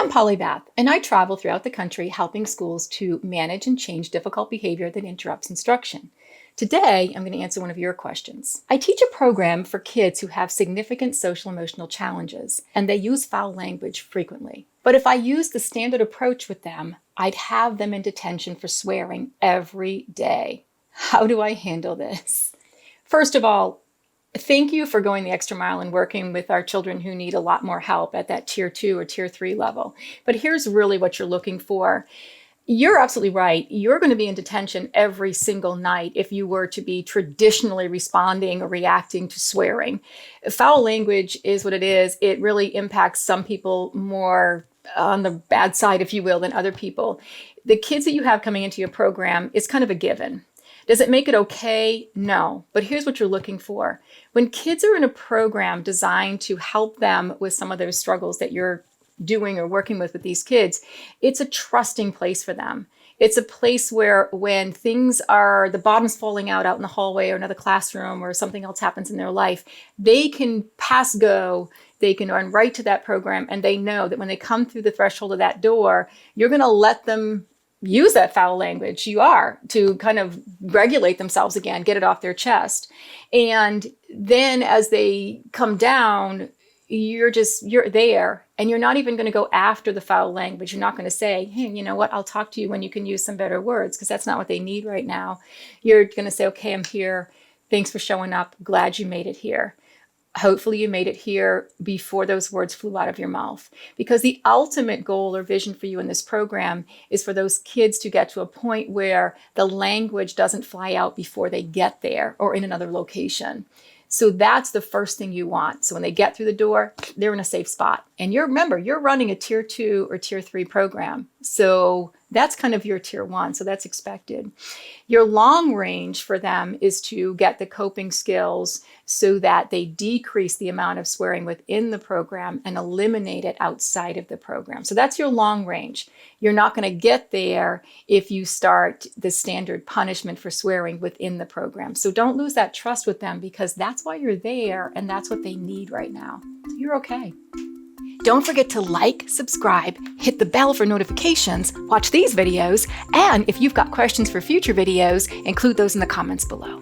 I'm Polly Bath, and I travel throughout the country helping schools to manage and change difficult behavior that interrupts instruction. Today, I'm going to answer one of your questions. I teach a program for kids who have significant social emotional challenges, and they use foul language frequently. But if I used the standard approach with them, I'd have them in detention for swearing every day. How do I handle this? First of all, thank you for going the extra mile and working with our children who need a lot more help at that tier 2 or tier 3 level. But here's really what you're looking for. You're absolutely right. You're going to be in detention every single night if you were to be traditionally responding or reacting to swearing. Foul language is what it is. It really impacts some people more on the bad side, if you will, than other people. The kids that you have coming into your program is kind of a given. Does it make it okay? No. But here's what you're looking for. When kids are in a program designed to help them with some of those struggles that you're doing or working with these kids, it's a trusting place for them. It's a place where when things are, the bottom's falling out in the hallway or another classroom or something else happens in their life, they can pass go, they can run right to that program, and they know that when they come through the threshold of that door, you're going to let them use that foul language. You are, to kind of regulate themselves again, get it off their chest. And then as they come down, you're there, and you're not even going to go after the foul language. You're not going to say, hey, you know what, I'll talk to you when you can use some better words, because that's not what they need right now. You're going to say, okay, I'm here. Thanks for showing up. Glad you made it here. Hopefully you made it here before those words flew out of your mouth, because the ultimate goal or vision for you in this program is for those kids to get to a point where the language doesn't fly out before they get there or in another location. So that's the first thing you want. So when they get through the door, they're in a safe spot. And remember, you're running a tier 2 or tier 3 program. So that's kind of your tier 1. So that's expected. Your long range for them is to get the coping skills so that they decrease the amount of swearing within the program and eliminate it outside of the program. So that's your long range. You're not going to get there if you start the standard punishment for swearing within the program. So don't lose that trust with them, because that's why you're there and that's what they need right now. So you're okay. Don't forget to like, subscribe, hit the bell for notifications, watch these videos, and if you've got questions for future videos, include those in the comments below.